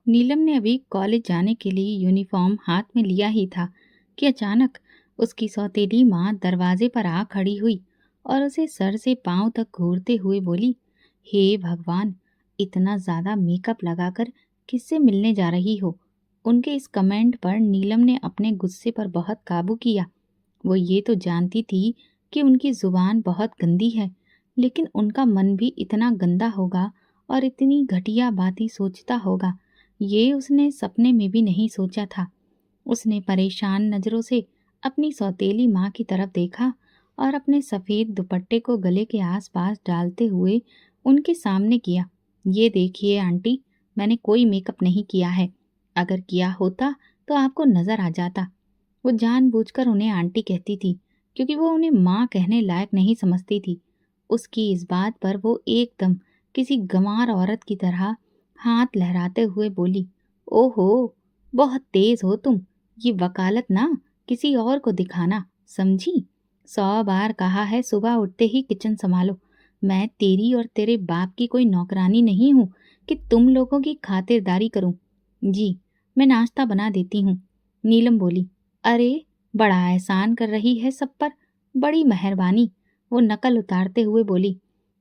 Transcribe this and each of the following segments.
नीलम ने अभी कॉलेज जाने के लिए यूनिफॉर्म हाथ में लिया ही था कि अचानक उसकी सौतेली माँ दरवाजे पर आ खड़ी हुई और उसे सर से पांव तक घूरते हुए बोली, हे भगवान, इतना ज्यादा मेकअप लगाकर किससे मिलने जा रही हो। उनके इस कमेंट पर नीलम ने अपने गुस्से पर बहुत काबू किया। वो ये तो जानती थी कि उनकी जुबान बहुत गंदी है, लेकिन उनका मन भी इतना गंदा होगा और इतनी घटिया बातें सोचता होगा, ये उसने सपने में भी नहीं सोचा था। उसने परेशान नजरों से अपनी सौतेली माँ की तरफ देखा और अपने सफेद दुपट्टे को गले के आसपास डालते हुए उनके सामने किया। ये देखिए आंटी, मैंने कोई मेकअप नहीं किया है। अगर किया होता तो आपको नजर आ जाता। वो जानबूझकर उन्हें आंटी कहती थी क्योंकि वो उन्हें माँ कहने लायक नहीं समझती थी। उसकी इस बात पर वो एकदम किसी गंवार औरत की तरह हाथ लहराते हुए बोली, ओहो, बहुत तेज हो तुम। ये वकालत ना किसी और को दिखाना, समझी? 100 बार कहा है सुबह उठते ही किचन संभालो। मैं तेरी और तेरे बाप की कोई नौकरानी नहीं हूँ कि तुम लोगों की खातिरदारी करूं। जी, मैं नाश्ता बना देती हूँ। नीलम बोली, अरे, बड़ा एहसान कर रही है सब पर, बड़ी मेहरबानी। वो नकल उतारते हुए बोली।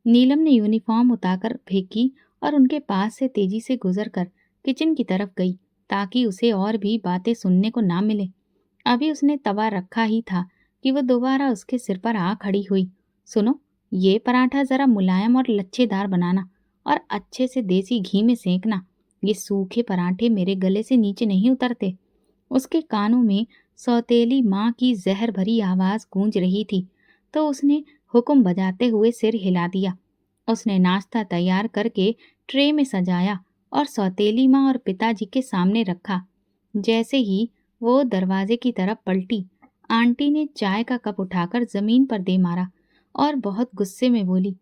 नीलम ने यूनिफॉर्म उतारकर फेंकी और उनके पास से तेजी से गुजरकर किचन की तरफ गई ताकि उसे और भी बातें सुनने को ना मिले। अभी उसने तवा रखा ही था कि वो दोबारा उसके सिर पर आ खड़ी हुई। सुनो, ये पराठा जरा मुलायम और लच्छेदार बनाना और अच्छे से देसी घी में सेंकना। ये सूखे पराठे मेरे गले से नीचे नहीं उतरते। उसके कानों में सौतेली माँ की जहर भरी आवाज गूंज रही थी, तो उसने हुक्म बजाते हुए सिर हिला दिया। उसने नाश्ता तैयार करके ट्रे में सजाया और सौतेली माँ और पिताजी के सामने रखा। जैसे ही वो दरवाजे की तरफ पलटी, आंटी ने चाय का कप उठाकर जमीन पर दे मारा और बहुत गुस्से में बोली,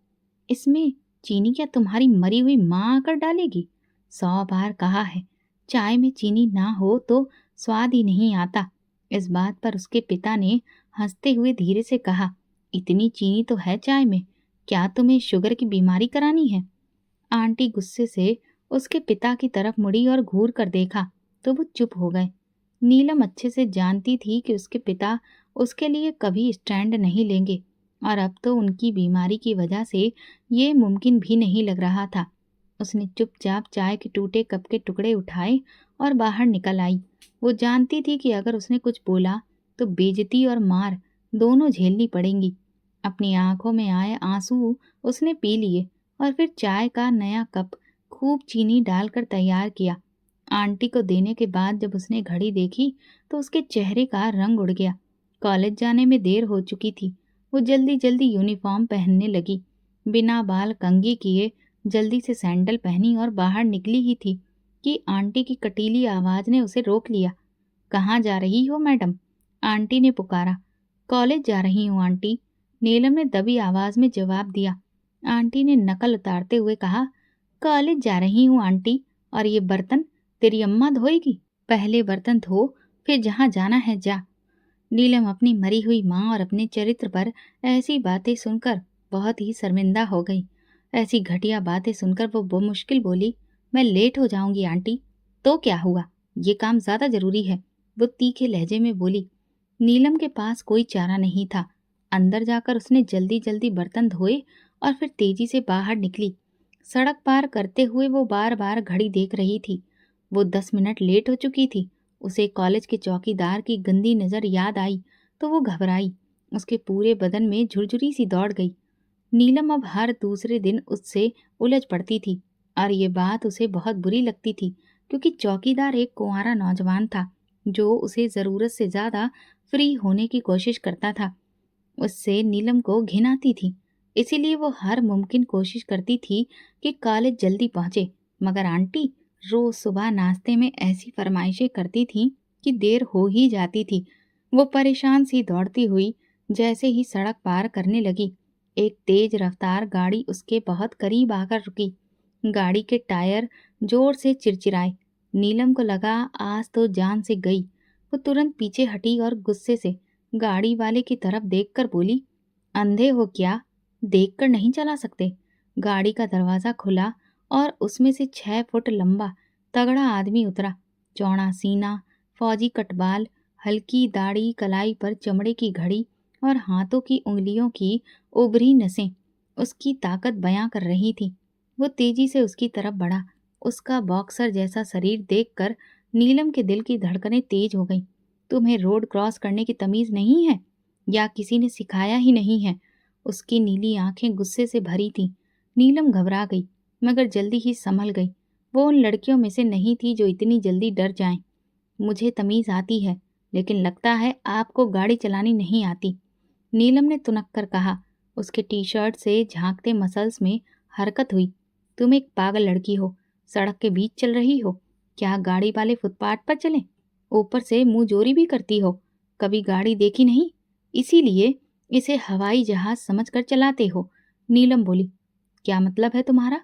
इसमें चीनी क्या तुम्हारी मरी हुई माँ आकर डालेगी? 100 बार कहा है, चाय में चीनी ना हो तो स्वाद ही नहीं आता। इस बात पर उसके पिता ने हंसते हुए धीरे से कहा, इतनी चीनी तो है चाय में, क्या तुम्हें शुगर की बीमारी करानी है? आंटी गुस्से से उसके पिता की तरफ मुड़ी और घूर कर देखा तो वो चुप हो गए। नीलम अच्छे से जानती थी कि उसके पिता उसके लिए कभी स्टैंड नहीं लेंगे और अब तो उनकी बीमारी की वजह से ये मुमकिन भी नहीं लग रहा था। उसने चुपचाप चाय के टूटे कप के टुकड़े उठाए और बाहर निकल आई। वो जानती थी कि अगर उसने कुछ बोला तो बेइज्जती और मार दोनों झेलनी पड़ेंगी। अपनी आंखों में आए आंसू उसने पी लिए और फिर चाय का नया कप खूब चीनी डालकर तैयार किया। आंटी को देने के बाद जब उसने घड़ी देखी तो उसके चेहरे का रंग उड़ गया। कॉलेज जाने में देर हो चुकी थी। वो जल्दी जल्दी यूनिफॉर्म पहनने लगी। बिना बाल कंघी किए जल्दी से सैंडल पहनी और बाहर निकली ही थी कि आंटी की कटीली आवाज ने उसे रोक लिया। कहाँ जा रही हो मैडम? आंटी ने पुकारा। कॉलेज जा रही हूँ आंटी, नीलम ने दबी आवाज में जवाब दिया। आंटी ने नकल उतारते हुए कहा, कॉलेज जा रही हूँ आंटी, और ये बर्तन तेरी अम्मा धोएगी। पहले बर्तन धो, फिर जहाँ जाना है जा। नीलम अपनी मरी हुई माँ और अपने चरित्र पर ऐसी बातें सुनकर बहुत ही शर्मिंदा हो गई। ऐसी घटिया बातें सुनकर वो मुश्किल बोली, मैं लेट हो जाऊंगी आंटी। तो क्या हुआ, ये काम ज्यादा जरूरी है, वो तीखे लहजे में बोली। नीलम के पास कोई चारा नहीं था। अंदर जाकर उसने जल्दी जल्दी बर्तन धोए और फिर तेजी से बाहर निकली। सड़क पार करते हुए वो बार बार घड़ी देख रही थी। वो 10 मिनट लेट हो चुकी थी। उसे कॉलेज के चौकीदार की गंदी नजर याद आई तो वो घबराई। उसके पूरे बदन में झुरझुरी सी दौड़ गई। नीलम अब हर दूसरे दिन उससे उलझ पड़ती थी और ये बात उसे बहुत बुरी लगती थी क्योंकि चौकीदार एक कुंवारा नौजवान था जो उसे जरूरत से ज्यादा फ्री होने की कोशिश करता था। उससे नीलम को घिन आती थी, इसीलिए वो हर मुमकिन कोशिश करती थी कि कॉलेज जल्दी पहुंचे। मगर आंटी रोज सुबह नाश्ते में ऐसी फरमाइशें करती थी कि देर हो ही जाती थी। वो परेशान सी दौड़ती हुई जैसे ही सड़क पार करने लगी, एक तेज रफ्तार गाड़ी उसके बहुत करीब आकर रुकी। गाड़ी के टायर जोर से चिरचिराए। नीलम को लगा आज तो जान से गई। वो तुरंत पीछे हटी और गुस्से से गाड़ी वाले की तरफ देखकर बोली, अंधे हो क्या? देखकर नहीं चला सकते? गाड़ी का दरवाजा खुला और उसमें से 6 फुट लंबा तगड़ा आदमी उतरा। चौड़ा सीना, फौजी कटबाल, हल्की दाढ़ी, कलाई पर चमड़े की घड़ी और हाथों की उंगलियों की उभरी नसें उसकी ताकत बयां कर रही थी। वो तेजी से उसकी तरफ बढ़ा। उसका बॉक्सर जैसा शरीर देखकर नीलम के दिल की धड़कनें तेज हो गईं। तुम्हें रोड क्रॉस करने की तमीज नहीं है, या किसी ने सिखाया ही नहीं है? उसकी नीली आंखें गुस्से से भरी थीं। नीलम घबरा गई, मगर जल्दी ही संभल गई। वो उन लड़कियों में से नहीं थी जो इतनी जल्दी डर जाएं। मुझे तमीज आती है, लेकिन लगता है आपको गाड़ी चलानी नहीं आती, नीलम ने तुनक कर कहा। उसके टी शर्ट से झांकते मसल्स में हरकत हुई। तुम एक पागल लड़की हो, सड़क के बीच चल रही हो। क्या गाड़ी वाले फुटपाथ पर चलें? ऊपर से मुंह जोरी भी करती हो। कभी गाड़ी देखी नहीं, इसीलिए इसे हवाई जहाज समझकर चलाते हो। नीलम बोली। क्या मतलब है तुम्हारा?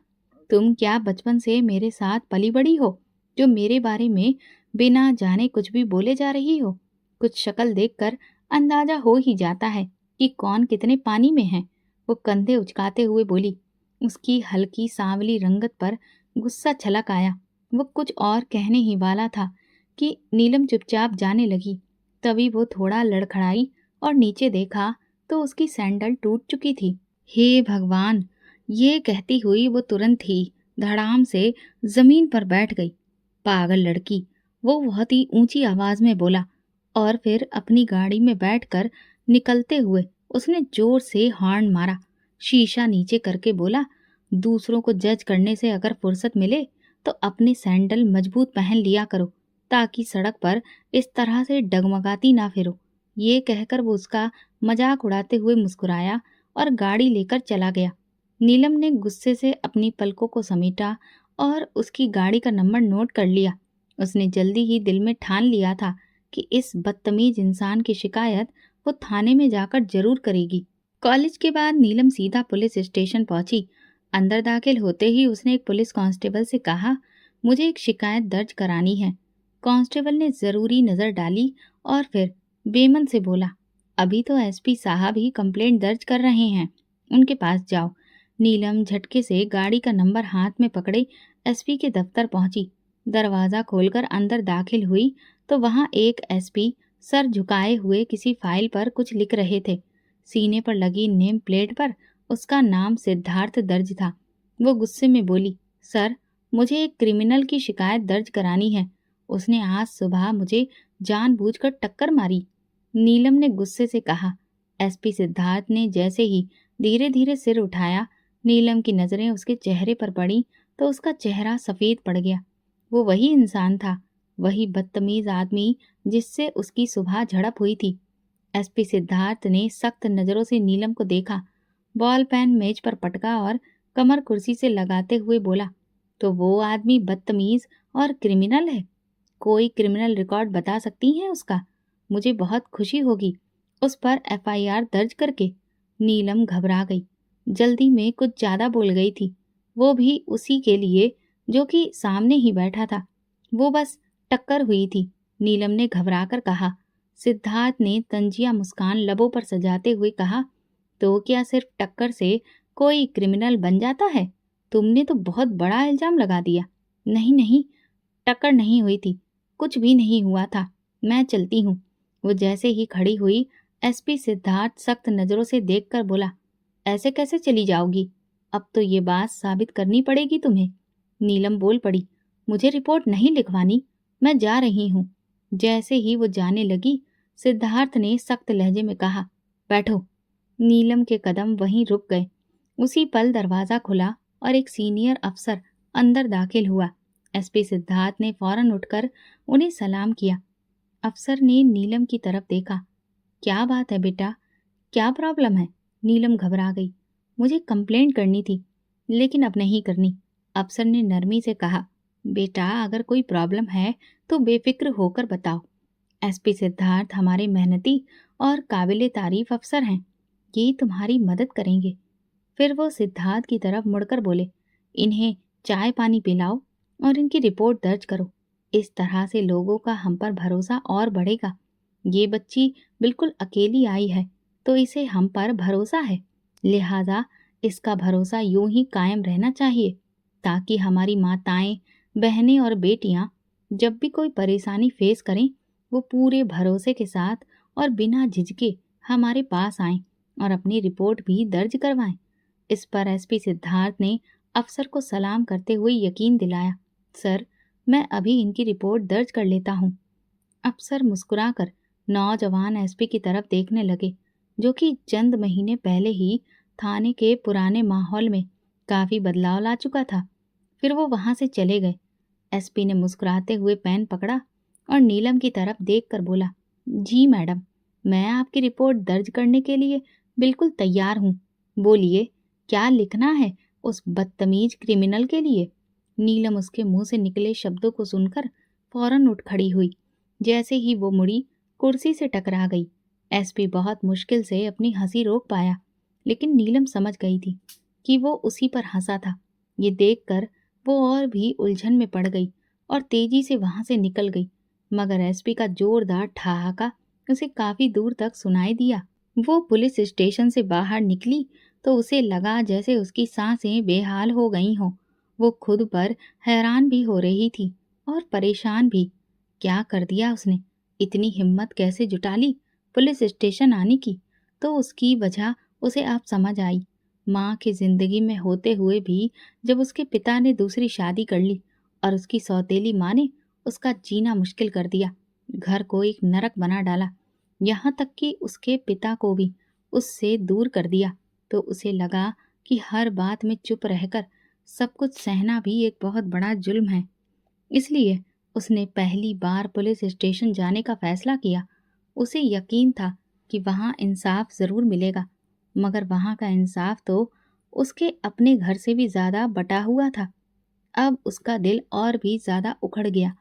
तुम क्या बचपन से मेरे साथ पली बड़ी हो, जो मेरे बारे में बिना जाने कुछ भी बोले जा रही हो? कुछ शक्ल देखकर अंदाजा हो ही जाता है कि कौन कितने पानी में है। वो कंधे उचकाते हुए बोली। उसकी हल्की सांवली रंगत पर गुस्सा छलक आया। वो कुछ और कहने ही वाला था कि नीलम चुपचाप जाने लगी। तभी वो थोड़ा लड़खड़ाई और नीचे देखा तो उसकी सैंडल टूट चुकी थी। हे भगवान! ये कहती हुई वो तुरंत ही धड़ाम से जमीन पर बैठ गई। पागल लड़की, वो बहुत ही ऊंची आवाज में बोला। और फिर अपनी गाड़ी में बैठकर निकलते हुए उसने जोर से हॉर्न मारा। शीशा नीचे करके बोला, दूसरों को जज करने से अगर फुर्सत मिले तो अपने सैंडल मजबूत पहन लिया करो, ताकि सड़क पर इस तरह से डगमगाती ना फिरो। ये कहकर वो उसका मजाक उड़ाते हुए मुस्कुराया और गाड़ी लेकर चला गया। नीलम ने गुस्से से अपनी पलकों को समेटा और उसकी गाड़ी का नंबर नोट कर लिया। उसने जल्दी ही दिल में ठान लिया था कि इस बदतमीज इंसान की शिकायत वो थाने में जाकर जरूर करेगी। कॉलेज के बाद नीलम सीधा पुलिस स्टेशन पहुंची। अंदर दाखिल होते ही उसने एक पुलिस कांस्टेबल से कहा, मुझे एक शिकायत दर्ज करानी है। कांस्टेबल ने जरूरी नजर डाली और फिर बेमन से बोला, अभी तो एसपी साहब ही कंप्लेंट दर्ज कर रहे हैं, उनके पास जाओ। नीलम झटके से गाड़ी का नंबर हाथ में पकड़े एसपी के दफ्तर पहुंची। दरवाजा खोलकर अंदर दाखिल हुई तो वहां एक एसपी सर झुकाए हुए किसी फाइल पर कुछ लिख रहे थे। सीने पर लगी नेम प्लेट पर उसका नाम सिद्धार्थ दर्ज था। वो गुस्से में बोली, सर, मुझे एक क्रिमिनल की शिकायत दर्ज करानी है। उसने आज सुबह मुझे जानबूझकर टक्कर मारी। नीलम ने गुस्से से कहा। एसपी सिद्धार्थ ने जैसे ही धीरे धीरे सिर उठाया, नीलम की नजरें उसके चेहरे पर पड़ी तो उसका चेहरा सफेद पड़ गया। वो वही इंसान था, वही बदतमीज आदमी जिससे उसकी सुबह झड़प हुई थी। एसपी सिद्धार्थ ने सख्त नजरों से नीलम को देखा, बॉल पेन मेज पर पटका और कमर कुर्सी से लगाते हुए बोला, तो वो आदमी बदतमीज और क्रिमिनल है? कोई क्रिमिनल रिकॉर्ड बता सकती हैं उसका? मुझे बहुत खुशी होगी उस पर एफआईआर दर्ज करके। नीलम घबरा गई, जल्दी में कुछ ज्यादा बोल गई थी, वो भी उसी के लिए जो कि सामने ही बैठा था। वो बस टक्कर हुई थी, नीलम ने घबराकर कहा। सिद्धार्थ ने तंजिया मुस्कान लबों पर सजाते हुए कहा, तो क्या सिर्फ टक्कर से कोई क्रिमिनल बन जाता है? तुमने तो बहुत बड़ा इल्जाम लगा दिया। नहीं नहीं, टक्कर नहीं हुई थी, कुछ भी नहीं हुआ था, मैं चलती हूँ। वो जैसे ही खड़ी हुई, एसपी सिद्धार्थ सख्त नजरों से देखकर बोला, ऐसे कैसे चली जाओगी? अब तो ये बात साबित करनी पड़ेगी तुम्हें। नीलम बोल पड़ी, मुझे रिपोर्ट नहीं लिखवानी, मैं जा रही हूँ। जैसे ही वो जाने लगी, सिद्धार्थ ने सख्त लहजे में कहा, बैठो। नीलम के कदम वहीं रुक गए। उसी पल दरवाजा खुला और एक सीनियर अफसर अंदर दाखिल हुआ। एसपी सिद्धार्थ ने फौरन उठकर उन्हें सलाम किया। अफसर ने नीलम की तरफ देखा। क्या बात है बेटा, क्या प्रॉब्लम है? नीलम घबरा गई। मुझे कंप्लेंट करनी थी, लेकिन अब नहीं करनी, अफसर ने नरमी से कहा। बेटा, अगर कोई प्रॉब्लम है तो बेफिक्र होकर बताओ। एसपी सिद्धार्थ हमारे मेहनती और काबिले तारीफ अफसर हैं, ये तुम्हारी मदद करेंगे। फिर वो सिद्धार्थ की तरफ मुड़कर बोले, इन्हें चाय पानी पिलाओ और इनकी रिपोर्ट दर्ज करो। इस तरह से लोगों का हम पर भरोसा और बढ़ेगा। ये बच्ची बिल्कुल अकेली आई है, तो इसे हम पर भरोसा है, लिहाजा इसका भरोसा यूं ही कायम रहना चाहिए, ताकि हमारी माताएं बहनें और बेटियां जब भी कोई परेशानी फेस करें, वो पूरे भरोसे के साथ और बिना झिझके हमारे पास आएं और अपनी रिपोर्ट भी दर्ज करवाएं। इस पर एसपी सिद्धार्थ ने अफसर को सलाम करते हुए यकीन दिलाया, सर, मैं अभी इनकी रिपोर्ट दर्ज कर लेता हूँ। अफसर मुस्कुराकर नौजवान एसपी की तरफ देखने लगे, जो कि चंद महीने पहले ही थाने के पुराने माहौल में काफी बदलाव ला चुका था। फिर वो वहां से चले गए। एसपी ने मुस्कुराते हुए पेन पकड़ा और नीलम की तरफ देखकर बोला, जी मैडम, मैं आपकी रिपोर्ट दर्ज करने के लिए बिल्कुल तैयार हूँ। बोलिए, क्या लिखना है उस बदतमीज क्रिमिनल के लिए? नीलम उसके मुंह से निकले शब्दों को सुनकर फौरन उठ खड़ी हुई। जैसे ही वो मुड़ी, कुर्सी से टकरा गई। एसपी बहुत मुश्किल से अपनी हंसी रोक पाया, लेकिन नीलम समझ गई थी कि वो उसी पर हंसा था। ये देखकर वो और भी उलझन में पड़ गई और तेजी से वहां से निकल गई, मगर एसपी का जोरदार ठहाका उसे काफी दूर तक सुनाई दिया। वो पुलिस स्टेशन से बाहर निकली तो उसे लगा जैसे उसकी सांसें बेहाल हो गई हों। वो खुद पर हैरान भी हो रही थी और परेशान भी। क्या कर दिया उसने? इतनी हिम्मत कैसे जुटा ली पुलिस स्टेशन आने की? तो उसकी वजह उसे अब समझ आई। माँ की जिंदगी में होते हुए भी जब उसके पिता ने दूसरी शादी कर ली और उसकी सौतेली माँ ने उसका जीना मुश्किल कर दिया, घर को एक नरक बना डाला, यहाँ तक कि उसके पिता को भी उससे दूर कर दिया, तो उसे लगा कि हर बात में चुप रहकर सब कुछ सहना भी एक बहुत बड़ा जुल्म है। इसलिए उसने पहली बार पुलिस स्टेशन जाने का फैसला किया। उसे यकीन था कि वहां इंसाफ जरूर मिलेगा, मगर वहां का इंसाफ तो उसके अपने घर से भी ज्यादा बटा हुआ था। अब उसका दिल और भी ज्यादा उखड़ गया।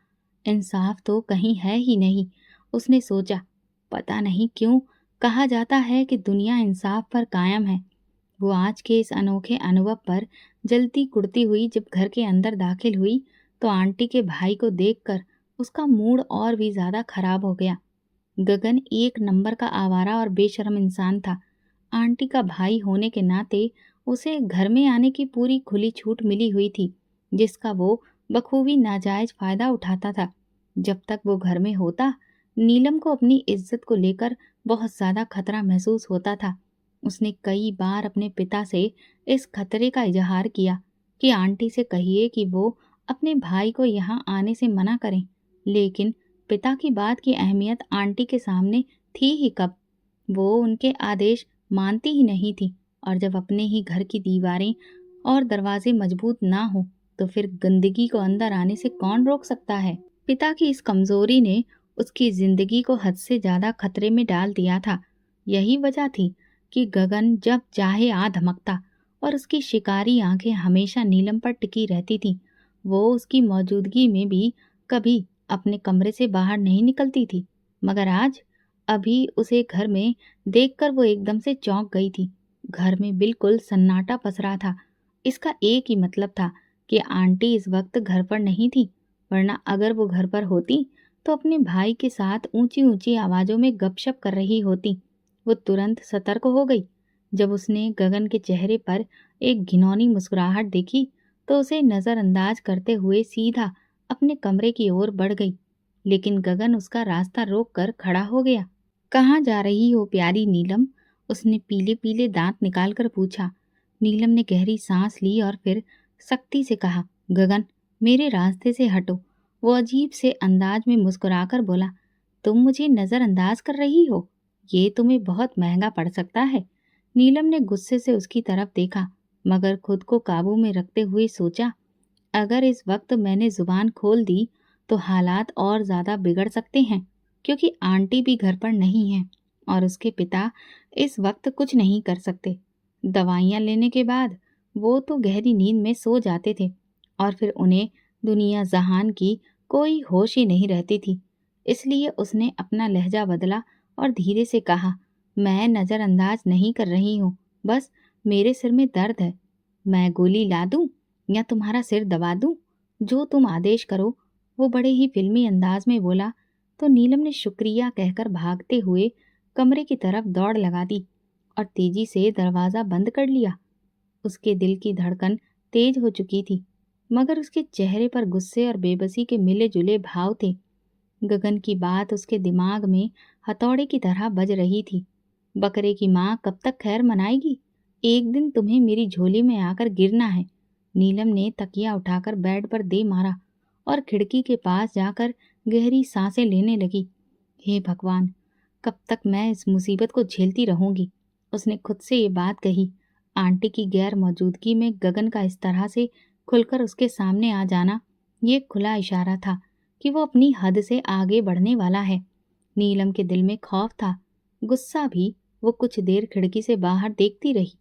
इंसाफ तो कहीं है ही नहीं। उसने सोचा, पता नहीं क्यों कहा जाता है कि दुनिया इंसाफ पर कायम है। वो आज के इस अनोखे अनुभव पर जलती कुड़ती हुई जब घर के अंदर दाखिल हुई, तो आंटी के भाई को देखकर उसका मूड और भी ज्यादा खराब हो गया। गगन एक नंबर का आवारा और बेशर्म इंसान था। आंटी का भाई होने के नाते उसे घर में आने की पूरी खुली छूट मिली हुई थी, जिसका वो बखूबी नाजायज फायदा उठाता था। जब तक वो घर में होता, नीलम को अपनी इज्जत को लेकर बहुत ज्यादा खतरा महसूस होता था। उसने कई बार अपने पिता से इस खतरे का इजहार किया कि आंटी से कहिए कि वो अपने भाई को यहाँ आने से मना करें, लेकिन पिता की बात की अहमियत आंटी के सामने थी ही कब। वो उनके आदेश मानती ही नहीं थी, और जब अपने ही घर की दीवारें और दरवाजे मजबूत ना हो, तो फिर गंदगी को अंदर आने से कौन रोक सकता है। पिता की इस कमजोरी ने उसकी जिंदगी को हद से ज्यादा खतरे में डाल दिया था। यही वजह थी कि गगन जब चाहे आ धमकता और उसकी शिकारी आंखें हमेशा नीलम पर टिकी रहती थीं। वो उसकी मौजूदगी में भी कभी अपने कमरे से बाहर नहीं निकलती थी, मगर आज अभी उसे घर में देखकर वो एकदम से चौंक गई थी। घर में बिल्कुल सन्नाटा पसरा था। इसका एक ही मतलब था कि आंटी इस वक्त घर पर नहीं थी, वरना अगर वो घर पर होती तो अपने भाई के साथ ऊंची ऊंची आवाजों में गपशप कर रही होती। वो तुरंत सतर्क हो गई। जब उसने गगन के चेहरे पर एक घिनौनी मुस्कुराहट देखी, तो उसे नजरअंदाज करते हुए सीधा अपने कमरे की ओर बढ़ गई, लेकिन गगन उसका रास्ता रोक कर खड़ा हो गया। कहाँ जा रही हो प्यारी नीलम? उसने पीले पीले दांत निकालकर पूछा। नीलम ने गहरी सांस ली और फिर सख्ती से कहा, गगन, मेरे रास्ते से हटो। वो अजीब से अंदाज में मुस्कुराकर बोला, तुम मुझे नजरअंदाज कर रही हो? ये तुम्हें बहुत महंगा पड़ सकता है। नीलम ने गुस्से से उसकी तरफ देखा, मगर खुद को काबू में रखते हुए सोचा, अगर इस वक्त मैंने जुबान खोल दी तो हालात और ज्यादा बिगड़ सकते हैं, क्योंकि आंटी भी घर पर नहीं है और उसके पिता इस वक्त कुछ नहीं कर सकते। दवाइयाँ लेने के बाद वो तो गहरी नींद में सो जाते थे और फिर उन्हें दुनिया जहान की कोई होश ही नहीं रहती थी। इसलिए उसने अपना लहजा बदला और धीरे से कहा, मैं नजरअंदाज नहीं कर रही हूँ, बस मेरे सिर में दर्द है। मैं गोली ला दूं या तुम्हारा सिर दबा दूं? जो तुम आदेश करो। वो बड़े ही फिल्मी अंदाज में बोला, तो नीलम ने शुक्रिया कहकर भागते हुए कमरे की तरफ दौड़ लगा दी और तेजी से दरवाजा बंद कर लिया। उसके दिल की धड़कन तेज हो चुकी थी। मगर उसके चेहरे पर गुस्से और बेबसी के मिले जुले भाव थे। गगन की बात उसके दिमाग में हथौड़े की तरह बज रही थी। बकरे की माँ कब तक खैर मनाएगी? एक दिन तुम्हें मेरी झोली में आकर गिरना है। नीलम ने तकिया उठाकर बेड पर दे मारा और खिड़की के पास जाकर गहरी सांसें लेने लगी। हे भगवान, कब तक मैं इस मुसीबत को झेलती रहूंगी? उसने खुद से ये बात कही। आंटी की गैर मौजूदगी में गगन का इस तरह से खुलकर उसके सामने आ जाना, ये खुला इशारा था कि वो अपनी हद से आगे बढ़ने वाला है। नीलम के दिल में खौफ था, गुस्सा भी। वो कुछ देर खिड़की से बाहर देखती रही।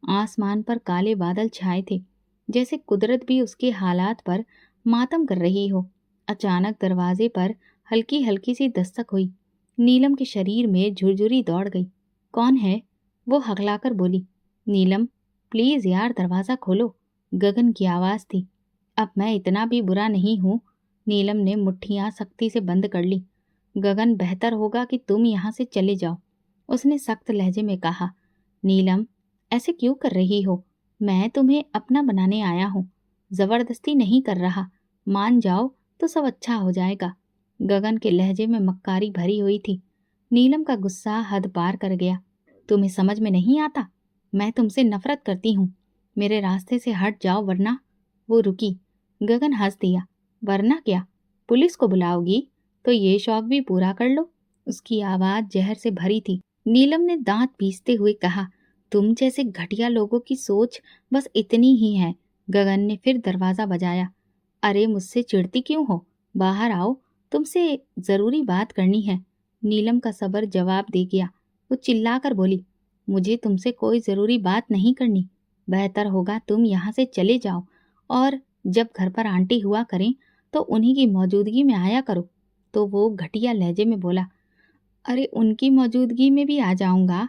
आसमान पर काले बादल छाए थे, जैसे कुदरत भी उसके हालात पर मातम कर रही हो। अचानक दरवाजे पर हल्की हल्की सी दस्तक हुई। नीलम के शरीर में झुरझुरी दौड़ गई। कौन है? वो हकलाकर बोली। नीलम, प्लीज यार, दरवाजा खोलो। गगन की आवाज थी। अब मैं इतना भी बुरा नहीं हूँ। नीलम ने मुट्ठियां सख्ती से बंद कर ली। गगन, बेहतर होगा कि तुम यहाँ से चले जाओ, उसने सख्त लहजे में कहा। नीलम, ऐसे क्यों कर रही हो? मैं तुम्हें अपना बनाने आया हूँ, जबरदस्ती नहीं कर रहा। मान जाओ तो सब अच्छा हो जाएगा। गगन के लहजे में मक्कारी भरी हुई थी। नीलम का गुस्सा हद पार कर गया। तुम्हें समझ में नहीं आता? मैं तुमसे नफरत करती हूँ। मेरे रास्ते से हट जाओ वरना। वो रुकी। गगन हंस दिया। वरना क्या? पुलिस को बुलाओगी? तो ये शौक भी पूरा कर लो। उसकी आवाज जहर से भरी थी। नीलम ने दांत पीसते हुए कहा, तुम जैसे घटिया लोगों की सोच बस इतनी ही है। गगन ने फिर दरवाजा बजाया। अरे मुझसे चिढ़ती क्यों हो? बाहर आओ, तुमसे जरूरी बात करनी है। नीलम का सब्र जवाब दे गया। वो चिल्लाकर बोली, मुझे तुमसे कोई जरूरी बात नहीं करनी। बेहतर होगा तुम यहाँ से चले जाओ और जब घर पर आंटी हुआ करें तो उन्हीं की मौजूदगी में आया करो। तो वो घटिया लहजे में बोला, अरे उनकी मौजूदगी में भी आ जाऊंगा।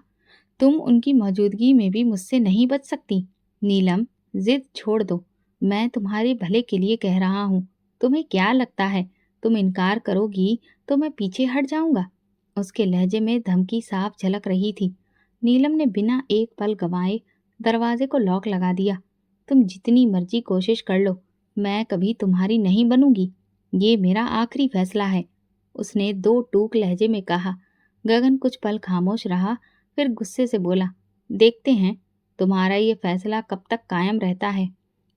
तुम उनकी मौजूदगी में भी मुझसे नहीं बच सकती। नीलम, जिद छोड़ दो। मैं तुम्हारे भले के लिए कह रहा हूँ। तुम्हें क्या लगता है तुम इनकार करोगी तो मैं पीछे हट जाऊंगा? उसके लहजे में धमकी साफ झलक रही थी। नीलम ने बिना एक पल गंवाए दरवाजे को लॉक लगा दिया। तुम जितनी मर्जी कोशिश कर लो, मैं कभी तुम्हारी नहीं बनूंगी। ये मेरा आखिरी फैसला है, उसने दो टूक लहजे में कहा। गगन कुछ पल खामोश रहा, फिर गुस्से से बोला, देखते हैं तुम्हारा ये फैसला कब तक कायम रहता है।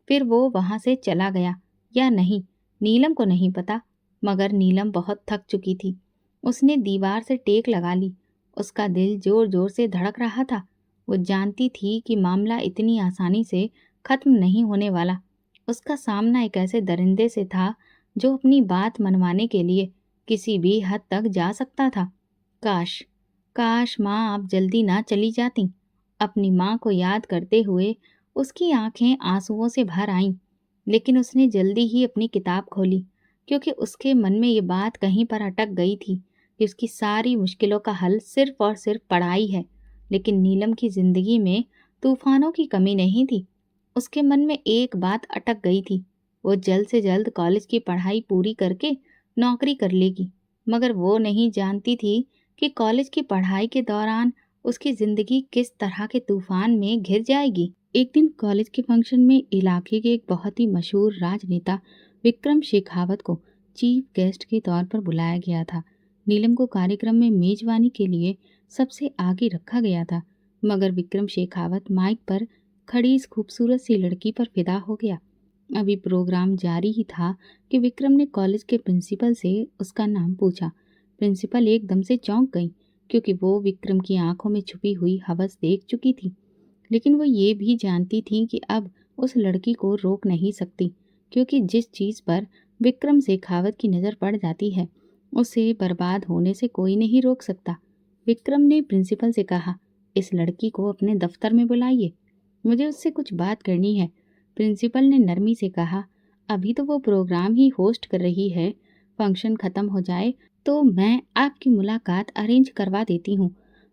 फिर वो वहां से चला गया या नहीं, नीलम को नहीं पता, मगर नीलम बहुत थक चुकी थी। उसने दीवार से टेक लगा ली। उसका दिल जोर जोर से धड़क रहा था। वो जानती थी कि मामला इतनी आसानी से खत्म नहीं होने वाला। उसका सामना एक ऐसे दरिंदे से था जो अपनी बात मनवाने के लिए किसी भी हद तक जा सकता था। काश, काश माँ आप जल्दी ना चली जाती। अपनी माँ को याद करते हुए उसकी आंखें आंसुओं से भर आईं। लेकिन उसने जल्दी ही अपनी किताब खोली, क्योंकि उसके मन में ये बात कहीं पर अटक गई थी कि उसकी सारी मुश्किलों का हल सिर्फ और सिर्फ पढ़ाई है। लेकिन नीलम की जिंदगी में तूफानों की कमी नहीं थी। उसके मन में एक बात अटक गई थी, वो जल्द से जल्द कॉलेज की पढ़ाई पूरी करके नौकरी कर लेगी। मगर वो नहीं जानती थी कि कॉलेज की पढ़ाई के दौरान उसकी जिंदगी किस तरह के तूफान में घिर जाएगी। एक दिन कॉलेज के फंक्शन में इलाके के एक बहुत ही मशहूर राजनेता विक्रम शेखावत को चीफ गेस्ट के तौर पर बुलाया गया था। नीलम को कार्यक्रम में मेजबानी के लिए सबसे आगे रखा गया था, मगर विक्रम शेखावत माइक पर खड़ी इस खूबसूरत सी लड़की पर फिदा हो गया। अभी प्रोग्राम जारी ही था कि विक्रम ने कॉलेज के प्रिंसिपल से उसका नाम पूछा। प्रिंसिपल एकदम से चौंक गई, क्योंकि वो विक्रम की आंखों में छुपी हुई हवस देख चुकी थी। लेकिन वो ये भी जानती थी कि अब उस लड़की को रोक नहीं सकती, क्योंकि जिस चीज पर विक्रम शेखावत की नज़र पड़ जाती है उसे बर्बाद होने से कोई नहीं रोक सकता। विक्रम ने प्रिंसिपल से कहा, इस लड़की को अपने दफ्तर में बुलाइए, मुझे उससे कुछ बात करनी है। प्रिंसिपल ने नरमी से कहा, अभी तो वो प्रोग्राम ही होस्ट कर रही है, फंक्शन खत्म हो जाए तो मैं आपकी मुलाकात अरेंज करवा देती हूँ।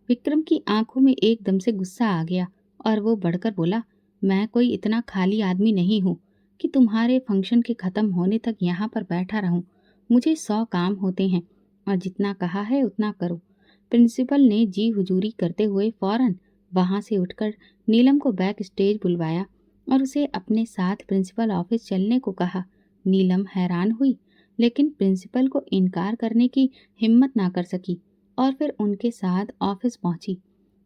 विक्रम की आंखों में एकदम से गुस्सा आ गया और वो बढ़कर बोला, मैं कोई इतना खाली आदमी नहीं हूँ कि तुम्हारे फंक्शन के खत्म होने तक यहाँ पर बैठा रहूं। मुझे 100 काम होते हैं और जितना कहा है उतना करो। प्रिंसिपल ने जी हुजूरी करते हुए फौरन वहां से उठकर नीलम को बैक स्टेज बुलवाया और उसे अपने साथ प्रिंसिपल ऑफिस चलने को कहा। नीलम हैरान हुई, लेकिन प्रिंसिपल को इनकार करने की हिम्मत ना कर सकी और फिर उनके साथ ऑफिस पहुंची।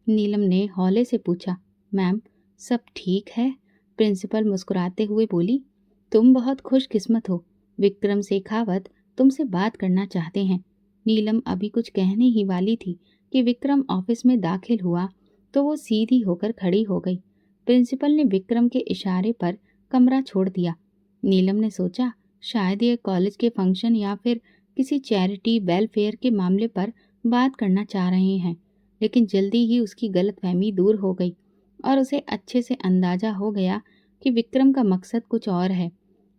नीलम ने हौले से पूछा, मैम सब ठीक है? प्रिंसिपल मुस्कुराते हुए बोली, तुम बहुत खुशकिस्मत हो, विक्रम शेखावत तुमसे बात करना चाहते हैं। नीलम अभी कुछ कहने ही वाली थी कि विक्रम ऑफिस में दाखिल हुआ तो वो सीधी होकर खड़ी हो गई। प्रिंसिपल ने विक्रम के इशारे पर कमरा छोड़ दिया। नीलम ने सोचा शायद ये कॉलेज के फंक्शन या फिर किसी चैरिटी वेलफेयर के मामले पर बात करना चाह रहे हैं, लेकिन जल्दी ही उसकी गलतफहमी दूर हो गई और उसे अच्छे से अंदाजा हो गया कि विक्रम का मकसद कुछ और है।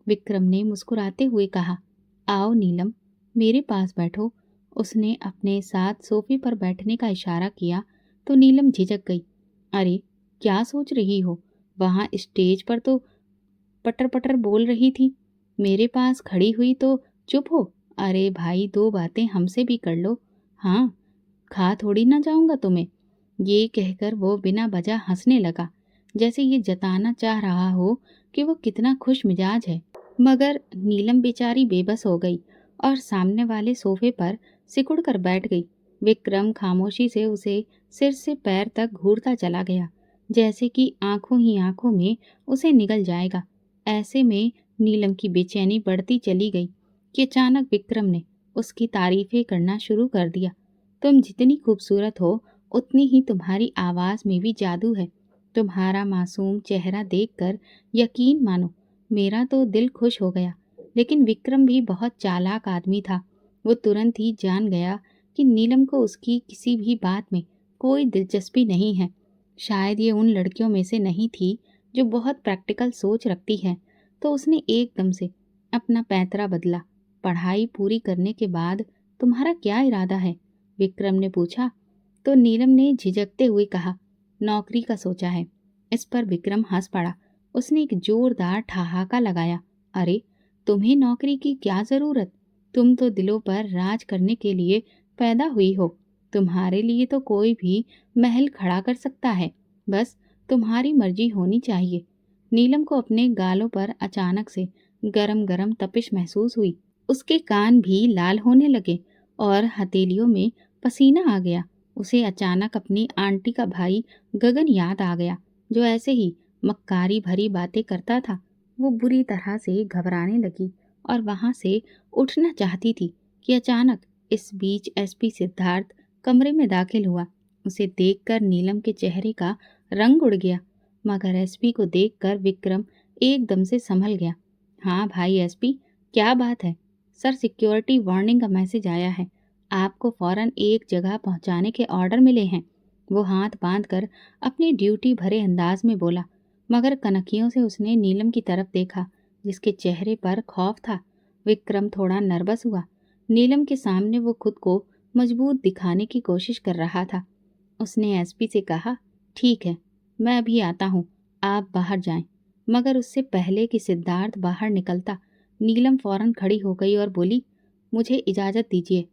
विक्रम ने मुस्कुराते हुए कहा, आओ नीलम, मेरे पास बैठो। उसने अपने साथ सोफे पर बैठने का इशारा किया तो नीलम झिझक गई। अरे क्या सोच रही हो? वहां स्टेज पर तो पटर पटर बोल रही थी, मेरे पास खड़ी हुई तो चुप हो? अरे भाई, दो बातें हमसे भी कर लो। हाँ, खा थोड़ी ना जाऊंगा तुम्हें। ये कहकर वो बिना वजह हंसने लगा, जैसे ये जताना चाह रहा हो कि वो कितना खुश मिजाज है। मगर नीलम बेचारी बेबस हो गई और सामने वाले सोफे पर सिकुड़ कर बैठ गई। विक्रम खामोशी से उसे सिर से पैर तक घूरता चला गया, जैसे कि आंखों ही आंखों में उसे निगल जाएगा। ऐसे में नीलम की बेचैनी बढ़ती चली गई कि अचानक विक्रम ने उसकी तारीफें करना शुरू कर दिया। तुम जितनी खूबसूरत हो उतनी ही तुम्हारी आवाज में भी जादू है। तुम्हारा मासूम चेहरा देखकर यकीन मानो मेरा तो दिल खुश हो गया। लेकिन विक्रम भी बहुत चालाक आदमी था। वो तुरंत ही जान गया कि नीलम को उसकी किसी भी बात में कोई दिलचस्पी नहीं है। शायद ये उन लड़कियों में से नहीं थी जो बहुत प्रैक्टिकल सोच रखती है। तो उसने एकदम से अपना पैंतरा बदला। पढ़ाई पूरी करने के बाद तुम्हारा क्या इरादा है? विक्रम ने पूछा। तो नीलम ने झिझकते हुए कहा, नौकरी का सोचा है। इस पर विक्रम हंस पड़ा। उसने एक जोरदार ठहाका लगाया। अरे, तुम्हें नौकरी की क्या जरूरत? तुम तो दिलों पर राज करने के लिए पैदा हुई हो। तुम्हारे लिए तो कोई भी महल खड़ा कर सकता है, बस तुम्हारी मर्जी होनी चाहिए। नीलम को अपने गालों पर अचानक से गरम गरम तपिश महसूस हुई। उसके कान भी लाल होने लगे और हथेलियों में पसीना आ गया। उसे अचानक अपनी आंटी का भाई गगन याद आ गया, जो ऐसे ही मक्कारी भरी बातें करता था। वो बुरी तरह से घबराने लगी और वहां से उठना चाहती थी कि अचानक इस बीच एसपी सिद्धार्थ कमरे में दाखिल हुआ। उसे देखकर नीलम के चेहरे का रंग उड़ गया, मगर एसपी को देखकर विक्रम एकदम से संभल गया। हाँ भाई एसपी, क्या बात है? सर, सिक्योरिटी वार्निंग का मैसेज आया है। आपको फौरन एक जगह पहुंचाने के ऑर्डर मिले हैं। वो हाथ बांधकर अपनी ड्यूटी भरे अंदाज में बोला, मगर कनखियों से उसने नीलम की तरफ देखा, जिसके चेहरे पर खौफ था। विक्रम थोड़ा नर्वस हुआ। नीलम के सामने वो खुद को मजबूत दिखाने की कोशिश कर रहा था। उसने एसपी से कहा, ठीक है, मैं अभी आता हूँ, आप बाहर जाएं। मगर उससे पहले कि सिद्धार्थ बाहर निकलता, नीलम फौरन खड़ी हो गई और बोली, मुझे इजाज़त दीजिए।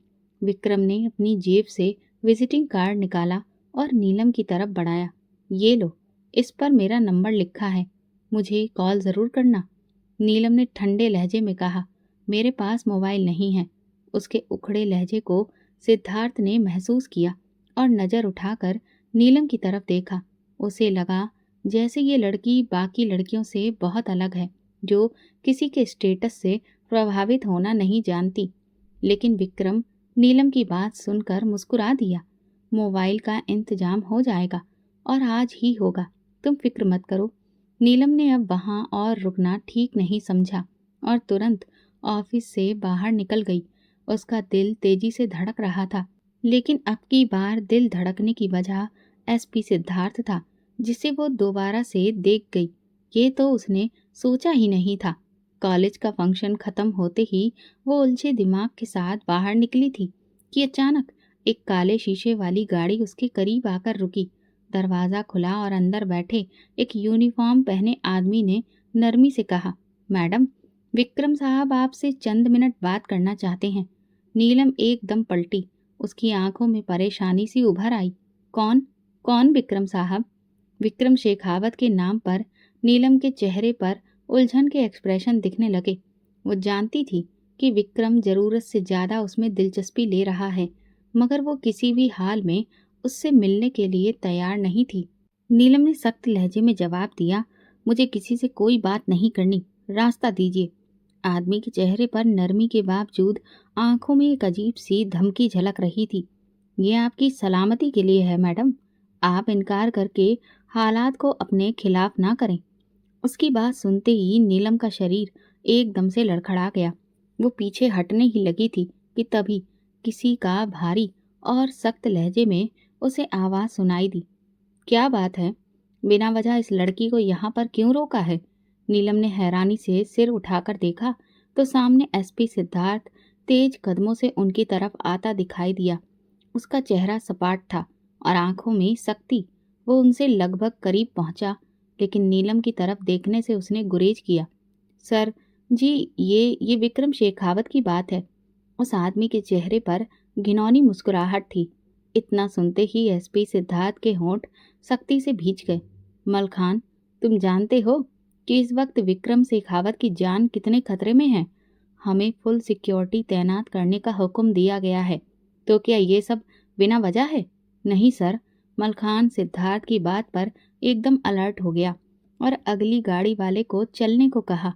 विक्रम ने अपनी जेब से विजिटिंग कार्ड निकाला और नीलम की तरफ बढ़ाया। ये लो, इस पर मेरा नंबर लिखा है, मुझे कॉल ज़रूर करना। नीलम ने ठंडे लहजे में कहा, मेरे पास मोबाइल नहीं है। उसके उखड़े लहजे को सिद्धार्थ ने महसूस किया और नज़र उठाकर नीलम की तरफ देखा। उसे लगा जैसे ये लड़की बाकी लड़कियों से बहुत अलग है, जो किसी के स्टेटस से प्रभावित होना नहीं जानती। लेकिन विक्रम नीलम की बात सुनकर मुस्कुरा दिया। मोबाइल का इंतजाम हो जाएगा और आज ही होगा, तुम फिक्र मत करो। नीलम ने अब वहां और रुकना ठीक नहीं समझा और तुरंत ऑफिस से बाहर निकल गई। उसका दिल तेजी से धड़क रहा था, लेकिन अब की बार दिल धड़कने की वजह एसपी सिद्धार्थ था, जिसे वो दोबारा से देख गई। ये तो उसने सोचा ही नहीं था। कॉलेज का फंक्शन खत्म होते ही वो उलझे दिमाग के साथ बाहर निकली थी कि अचानक एक काले शीशे वाली गाड़ी उसके करीब आकर रुकी। दरवाज़ा खुला और अंदर बैठे एक यूनिफॉर्म पहने आदमी ने नरमी से कहा, मैडम, विक्रम साहब आपसे चंद मिनट बात करना चाहते हैं। नीलम एकदम पलटी। उसकी आंखों में परेशानी सी उभर आई। कौन? कौन विक्रम साहब? विक्रम शेखावत के नाम पर नीलम के चेहरे पर उलझन के एक्सप्रेशन दिखने लगे। वो जानती थी कि विक्रम जरूरत से ज्यादा उसमें दिलचस्पी ले रहा है, मगर वो किसी भी हाल में उससे मिलने के लिए तैयार नहीं थी। नीलम ने सख्त लहजे में जवाब दिया, मुझे किसी से कोई बात नहीं करनी, रास्ता दीजिए। आदमी के चेहरे पर नरमी के बावजूद आंखों में एक अजीब सी धमकी झलक रही थी। ये आपकी सलामती के लिए है मैडम, आप इनकार करके हालात को अपने खिलाफ ना करें। उसकी बात सुनते ही नीलम का शरीर एकदम से लड़खड़ा गया। वो पीछे हटने ही लगी थी कि तभी किसी का भारी और सख्त लहजे में उसे आवाज सुनाई दी। क्या बात है? बिना वजह इस लड़की को यहाँ पर क्यों रोका है? नीलम ने हैरानी से सिर उठाकर देखा तो सामने एसपी सिद्धार्थ तेज कदमों से उनकी तरफ आता दिखाई दिया। उसका चेहरा सपाट था और आंखों में सख्ती। वो उनसे लगभग करीब पहुंचा, लेकिन नीलम की तरफ देखने से उसने गुरेज किया। सर जी, ये विक्रम शेखावत की बात है। उस आदमी के चेहरे पर घिनौनी मुस्कुराहट थी। इतना सुनते ही एसपी सिद्धार्थ के होंठ सख्ती से भींच गए। मलखान, तुम जानते हो कि इस वक्त विक्रम शेखावत की जान कितने खतरे में है। हमें फुल सिक्योरिटी तैनात करने का हुक्म दिया गया है, तो क्या ये सब बिना वजह है? नहीं सर। मलखान सिद्धार्थ की बात पर एकदम अलर्ट हो गया और अगली गाड़ी वाले को चलने को कहा।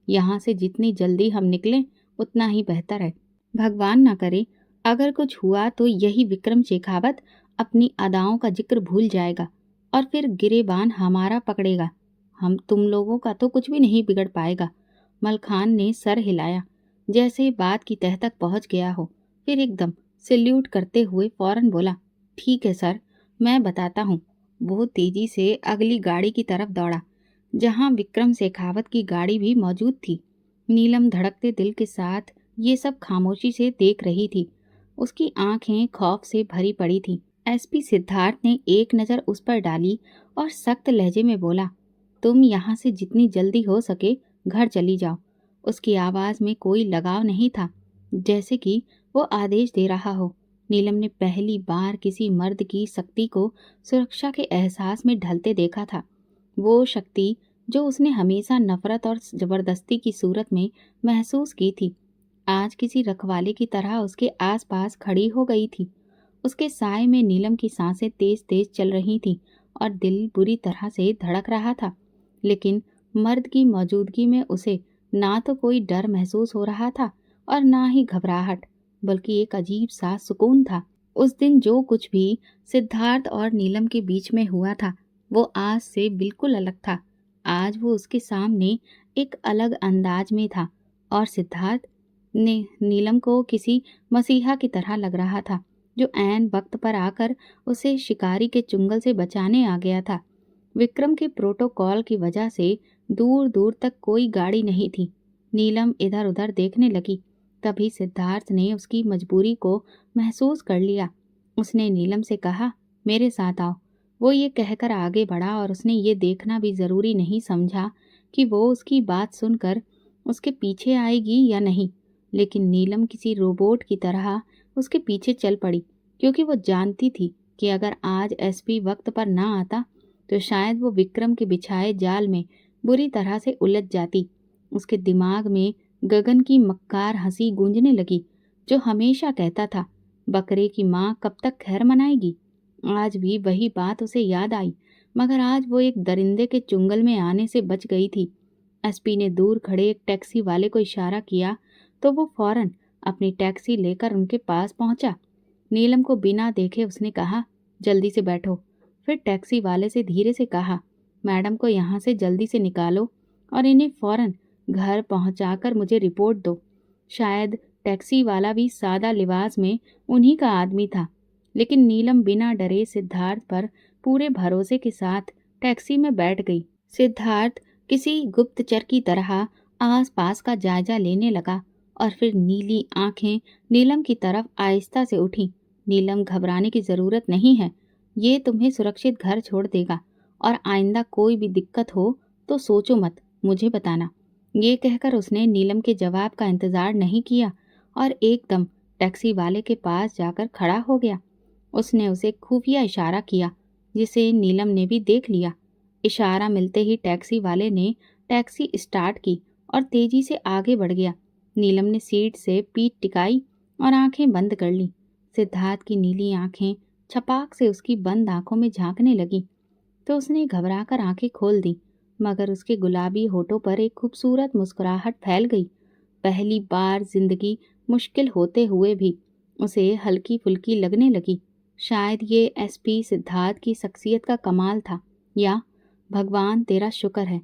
यहाँ से जितनी जल्दी हम निकलें उतना ही बेहतर है। भगवान ना करे अगर कुछ हुआ तो यही विक्रम शेखावत अपनी अदाओं का जिक्र भूल जाएगा और फिर गिरेबान हमारा पकड़ेगा। हम तुम लोगों का तो कुछ भी नहीं बिगड़ पाएगा। मलखान ने सर हिलाया जैसे बात की तह तक पहुंच गया हो, फिर एकदम सैल्यूट करते हुए फौरन बोला, ठीक है सर, मैं बताता हूँ। वो तेजी से अगली गाड़ी की तरफ दौड़ा जहां विक्रम शेखावत की गाड़ी भी मौजूद थी। नीलम धड़कते दिल के साथ ये सब खामोशी से देख रही थी। उसकी आंखें खौफ से भरी पड़ी थी। एसपी सिद्धार्थ ने एक नज़र उस पर डाली और सख्त लहजे में बोला, तुम यहाँ से जितनी जल्दी हो सके घर चली जाओ। उसकी आवाज में कोई लगाव नहीं था, जैसे कि वो आदेश दे रहा हो। नीलम ने पहली बार किसी मर्द की शक्ति को सुरक्षा के एहसास में ढलते देखा था। वो शक्ति जो उसने हमेशा नफरत और जबरदस्ती की सूरत में महसूस की थी, आज किसी रखवाले की तरह उसके आसपास खड़ी हो गई थी। उसके साय में नीलम की सांसें तेज तेज चल रही थीं और दिल बुरी तरह से धड़क रहा था। लेकिन मर्द की मौजूदगी में उसे ना तो कोई डर महसूस हो रहा था और ना ही घबराहट, बल्कि एक अजीब सा सुकून था। उस दिन जो कुछ भी सिद्धार्थ और नीलम के बीच में हुआ था वो आज से बिल्कुल अलग था। आज वो उसके सामने एक अलग अंदाज में था और सिद्धार्थ ने नीलम को किसी मसीहा की तरह लग रहा था जो ऐन वक्त पर आकर उसे शिकारी के चुंगल से बचाने आ गया था। विक्रम के प्रोटोकॉल की वजह से दूर दूर तक कोई गाड़ी नहीं थी। नीलम इधर उधर देखने लगी। तभी सिद्धार्थ ने उसकी मजबूरी को महसूस कर लिया। उसने नीलम से कहा, मेरे साथ आओ। वो ये कहकर आगे बढ़ा और उसने ये देखना भी जरूरी नहीं समझा कि वो उसकी बात सुनकर उसके पीछे आएगी या नहीं, लेकिन नीलम किसी रोबोट की तरह उसके पीछे चल पड़ी, क्योंकि वो जानती थी कि अगर आज एसपी वक्त पर ना आता तो शायद वो विक्रम के बिछाए जाल में बुरी तरह से उलझ जाती। उसके दिमाग में गगन की मक्कार हंसी गूंजने लगी जो हमेशा कहता था, बकरे की माँ कब तक खैर मनाएगी। आज भी वही बात उसे याद आई, मगर आज वो एक दरिंदे के चुंगल में आने से बच गई थी। एसपी ने दूर खड़े एक टैक्सी वाले को इशारा किया तो वो फौरन अपनी टैक्सी लेकर उनके पास पहुंचा। नीलम को बिना देखे उसने कहा, जल्दी से बैठो। फिर टैक्सी वाले से धीरे से कहा, मैडम को यहाँ से जल्दी से निकालो और इन्हें फौरन घर पहुंचाकर मुझे रिपोर्ट दो। शायद टैक्सी वाला भी सादा लिबास में उन्हीं का आदमी था, लेकिन नीलम बिना डरे सिद्धार्थ पर पूरे भरोसे के साथ टैक्सी में बैठ गई। सिद्धार्थ किसी गुप्तचर की तरह आसपास का जायजा लेने लगा और फिर नीली आंखें नीलम की तरफ आहिस्ता से उठी। नीलम, घबराने की जरूरत नहीं है, ये तुम्हें सुरक्षित घर छोड़ देगा और आइंदा कोई भी दिक्कत हो तो सोचो मत, मुझे बताना। ये कहकर उसने नीलम के जवाब का इंतजार नहीं किया और एकदम टैक्सी वाले के पास जाकर खड़ा हो गया। उसने उसे खुफिया इशारा किया जिसे नीलम ने भी देख लिया। इशारा मिलते ही टैक्सी वाले ने टैक्सी स्टार्ट की और तेजी से आगे बढ़ गया। नीलम ने सीट से पीठ टिकाई और आंखें बंद कर ली। सिद्धार्थ की नीली आंखें छपाक से उसकी बंद आंखों में झांकने लगी तो उसने घबराकर आंखें खोल दी, मगर उसके गुलाबी होठों पर एक खूबसूरत मुस्कुराहट फैल गई। पहली बार जिंदगी मुश्किल होते हुए भी उसे हल्की फुल्की लगने लगी। शायद ये एसपी सिद्धार्थ की शख्सियत का कमाल था, या भगवान तेरा शुक्र है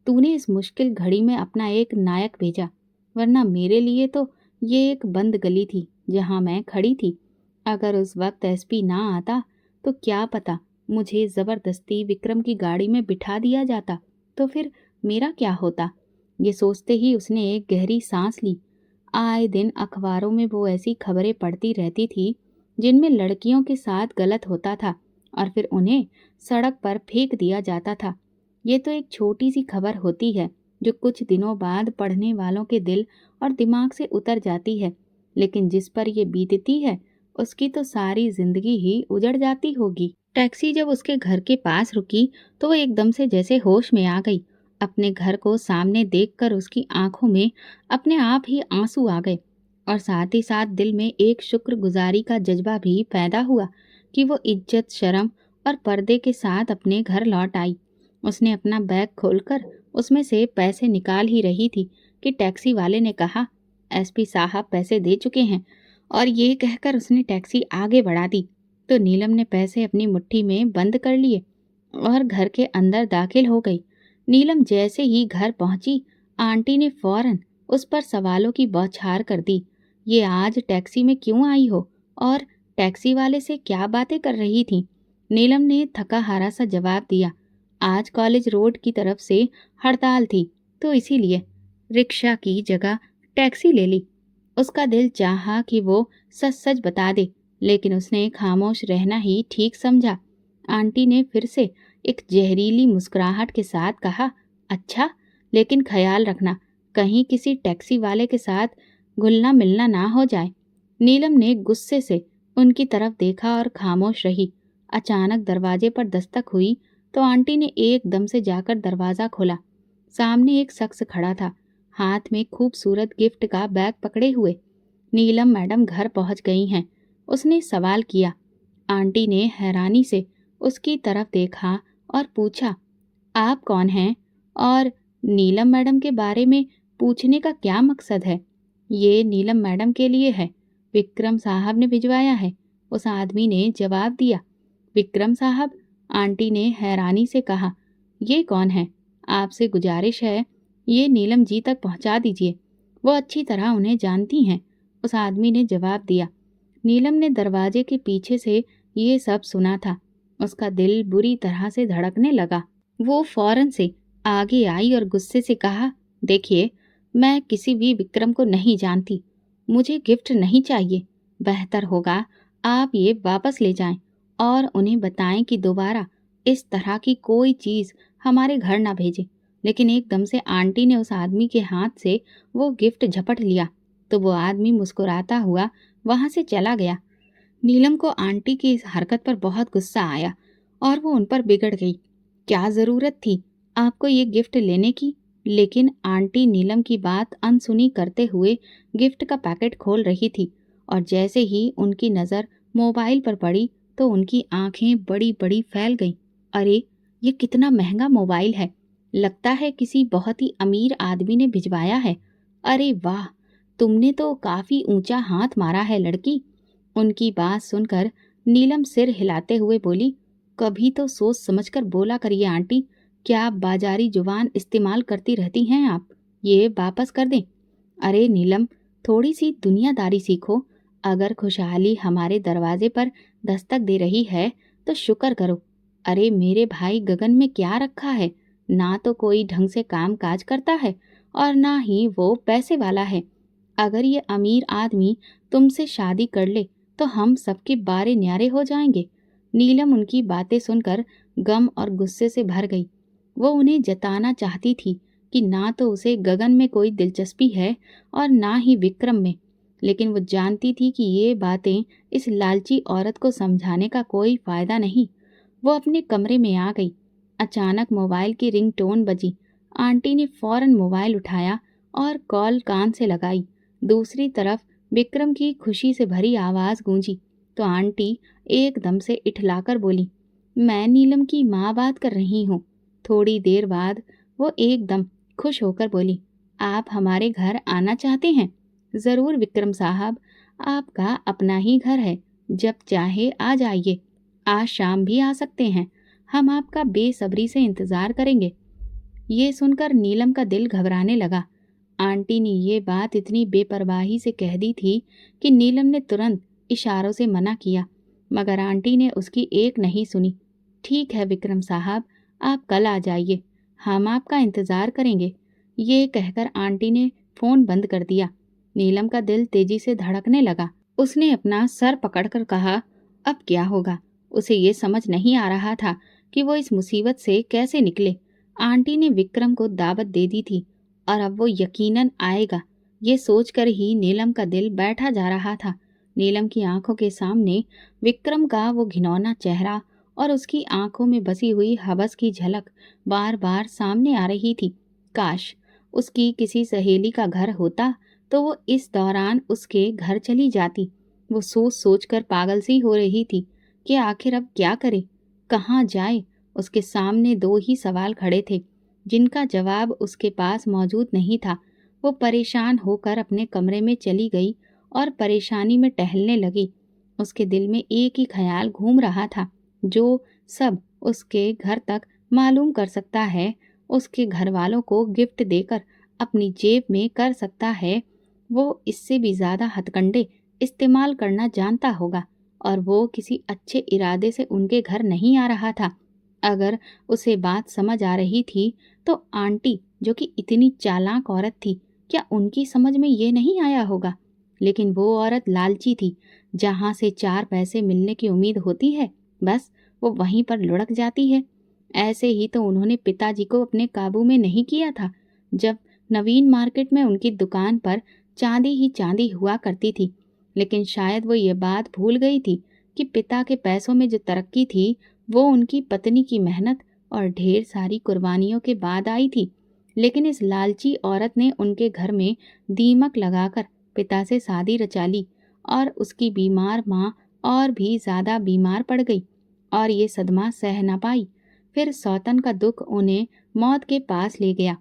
तूने इस मुश्किल घड़ी में अपना एक नायक भेजा, वरना मेरे लिए तो ये एक बंद गली थी जहां मैं खड़ी थी। अगर उस वक्त एसपी ना आता तो क्या पता मुझे जबरदस्ती विक्रम की गाड़ी में बिठा दिया जाता तो फिर मेरा क्या होता। ये सोचते ही उसने एक गहरी सांस ली। आए दिन अखबारों में वो ऐसी खबरें पढ़ती रहती थी जिनमें लड़कियों के साथ गलत होता था और फिर उन्हें सड़क पर फेंक दिया जाता था। ये तो एक छोटी सी खबर होती है जो कुछ दिनों बाद पढ़ने वालों के दिल और दिमाग से उतर जाती है, लेकिन जिस पर ये बीतती है उसकी तो सारी जिंदगी ही उजड़ जाती होगी। टैक्सी जब उसके घर के पास रुकी तो वो एकदम से जैसे होश में आ गई। अपने घर को सामने देखकर उसकी आंखों में अपने आप ही आंसू आ गए और साथ ही साथ दिल में एक शुक्रगुजारी का जज्बा भी पैदा हुआ कि वो इज्जत, शर्म और पर्दे के साथ अपने घर लौट आई। उसने अपना बैग खोलकर उसमें से पैसे निकाल ही रही थी कि टैक्सी वाले ने कहा, एसपी साहब पैसे दे चुके हैं। और ये कहकर उसने टैक्सी आगे बढ़ा दी तो नीलम ने पैसे अपनी मुट्ठी में बंद कर लिए और घर के अंदर दाखिल हो गई। नीलम जैसे ही घर पहुंची, आंटी ने फौरन उस पर सवालों की बौछार कर दी। ये आज टैक्सी में क्यों आई हो और टैक्सी वाले से क्या बातें कर रही थी? नीलम ने थका हारा सा जवाब दिया, आज कॉलेज रोड की तरफ से हड़ताल थी तो इसीलिए रिक्शा की जगह टैक्सी ले ली। उसका दिल चाहा कि वो सच सच बता दे, लेकिन उसने खामोश रहना ही ठीक समझा। आंटी ने फिर से एक जहरीली मुस्कुराहट के साथ कहा, अच्छा, लेकिन ख्याल रखना कहीं किसी टैक्सी वाले के साथ घुलना मिलना ना हो जाए। नीलम ने गुस्से से उनकी तरफ देखा और खामोश रही। अचानक दरवाजे पर दस्तक हुई तो आंटी ने एकदम से जाकर दरवाज़ा खोला। सामने एक शख्स खड़ा था, हाथ में खूबसूरत गिफ्ट का बैग पकड़े हुए। नीलम मैडम घर पहुंच गई हैं, उसने सवाल किया। आंटी ने हैरानी से उसकी तरफ देखा और पूछा, आप कौन हैं और नीलम मैडम के बारे में पूछने का क्या मकसद है? ये नीलम मैडम के लिए है, विक्रम साहब ने भिजवाया है, उस आदमी ने जवाब दिया। विक्रम साहब? आंटी ने हैरानी से कहा, ये कौन है? आपसे गुजारिश है ये नीलम जी तक पहुंचा दीजिए, वो अच्छी तरह उन्हें जानती हैं, उस आदमी ने जवाब दिया। नीलम ने दरवाजे के पीछे से ये सब सुना था। उसका दिल बुरी तरह से धड़कने लगा। वो फौरन से आगे आई और गुस्से से कहा, देखिए, मैं किसी भी विक्रम को नहीं जानती, मुझे गिफ्ट नहीं चाहिए। बेहतर होगा आप ये वापस ले जाएं और उन्हें बताएं कि दोबारा इस तरह की कोई चीज़ हमारे घर ना भेजें। लेकिन एकदम से आंटी ने उस आदमी के हाथ से वो गिफ्ट झपट लिया तो वो आदमी मुस्कुराता हुआ वहां से चला गया। नीलम को आंटी की इस हरकत पर बहुत गुस्सा आया और वो उन पर बिगड़ गई। क्या ज़रूरत थी आपको ये गिफ्ट लेने की? लेकिन आंटी नीलम की बात अनसुनी करते हुए गिफ्ट का पैकेट खोल रही थी और जैसे ही उनकी नज़र मोबाइल पर पड़ी तो उनकी आंखें बड़ी बड़ी फैल गईं। अरे, ये कितना महंगा मोबाइल है, लगता है किसी बहुत ही अमीर आदमी ने भिजवाया है। अरे वाह, तुमने तो काफ़ी ऊंचा हाथ मारा है लड़की। उनकी बात सुनकर नीलम सिर हिलाते हुए बोली, कभी तो सोच समझकर बोला करिए आंटी, क्या बाजारी जुबान इस्तेमाल करती रहती हैं आप? ये वापस कर दें। अरे नीलम, थोड़ी सी दुनियादारी सीखो। अगर खुशहाली हमारे दरवाजे पर दस्तक दे रही है तो शुक्र करो। अरे मेरे भाई गगन में क्या रखा है, ना तो कोई ढंग से काम काज करता है और ना ही वो पैसे वाला है। अगर ये अमीर आदमी तुमसे शादी कर ले तो हम सबके बारे न्यारे हो जाएंगे। नीलम उनकी बातें सुनकर गम और गुस्से से भर गई। वो उन्हें जताना चाहती थी कि ना तो उसे गगन में कोई दिलचस्पी है और ना ही विक्रम में, लेकिन वो जानती थी कि ये बातें इस लालची औरत को समझाने का कोई फायदा नहीं। वो अपने कमरे में आ गई। अचानक मोबाइल की रिंगटोन बजी। आंटी ने फौरन मोबाइल उठाया और कॉल कान से लगाई। दूसरी तरफ विक्रम की खुशी से भरी आवाज गूंजी तो आंटी एकदम से इठलाकर बोली, मैं नीलम की माँ बात कर रही हूँ। थोड़ी देर बाद वो एकदम खुश होकर बोली, आप हमारे घर आना चाहते हैं? जरूर विक्रम साहब, आपका अपना ही घर है, जब चाहे आ जाइए। आज शाम भी आ सकते हैं, हम आपका बेसब्री से इंतजार करेंगे। ये सुनकर नीलम का दिल घबराने लगा। आंटी ने ये बात इतनी बेपरवाही से कह दी थी कि नीलम ने तुरंत इशारों से मना किया, मगर आंटी ने उसकी एक नहीं सुनी। ठीक है विक्रम साहब, आप कल आ जाइए, हम आपका इंतजार करेंगे। ये कहकर आंटी ने फोन बंद कर दिया। नीलम का दिल तेजी से धड़कने लगा। उसने अपना सर पकड़कर कहा, अब क्या होगा? उसे ये समझ नहीं आ रहा था कि वो इस मुसीबत से कैसे निकले। आंटी ने विक्रम को दावत दे दी थी और अब वो यकीनन आएगा। ये सोचकर ही नीलम का दिल बैठा जा रहा था। नीलम की आंखों के सामने विक्रम का वो घिनौना चेहरा और उसकी आंखों में बसी हुई हवस की झलक बार बार सामने आ रही थी। काश उसकी किसी सहेली का घर होता तो वो इस दौरान उसके घर चली जाती। वो सोच सोच कर पागल सी हो रही थी कि आखिर अब क्या करे, कहाँ जाए। उसके सामने दो ही सवाल खड़े थे जिनका जवाब उसके पास मौजूद नहीं था। वो परेशान होकर अपने कमरे में चली गई और परेशानी में टहलने लगी। उसके दिल में एक ही ख्याल घूम रहा था, जो सब उसके घर तक मालूम कर सकता है, उसके घर वालों को गिफ्ट देकर अपनी जेब में कर सकता है। वो इससे भी ज्यादा हथकंडे इस्तेमाल करना जानता होगा और वो किसी अच्छे इरादे से उनके घर नहीं आ रहा था। अगर उसे बात समझ आ रही थी तो आंटी, जो कि इतनी चालाक औरत थी, क्या उनकी समझ में ये नहीं आया होगा? लेकिन वो औरत लालची थी। जहां से चार पैसे मिलने की उम्मीद होती है, बस वो वहीं पर लुढ़क जाती है। ऐसे ही तो उन्होंने पिताजी को अपने काबू में नहीं किया था, जब नवीन मार्केट में उनकी दुकान पर चांदी ही चांदी हुआ करती थी। लेकिन शायद वो ये बात भूल गई थी कि पिता के पैसों में जो तरक्की थी वो उनकी पत्नी की मेहनत और ढेर सारी कुर्बानियों के बाद आई थी। लेकिन इस लालची औरत ने उनके घर में दीमक लगाकर पिता से शादी रचा ली और उसकी बीमार माँ और भी ज्यादा बीमार पड़ गई और ये सदमा सह न पाई। फिर सौतन का दुख उन्हें मौत के पास ले गया।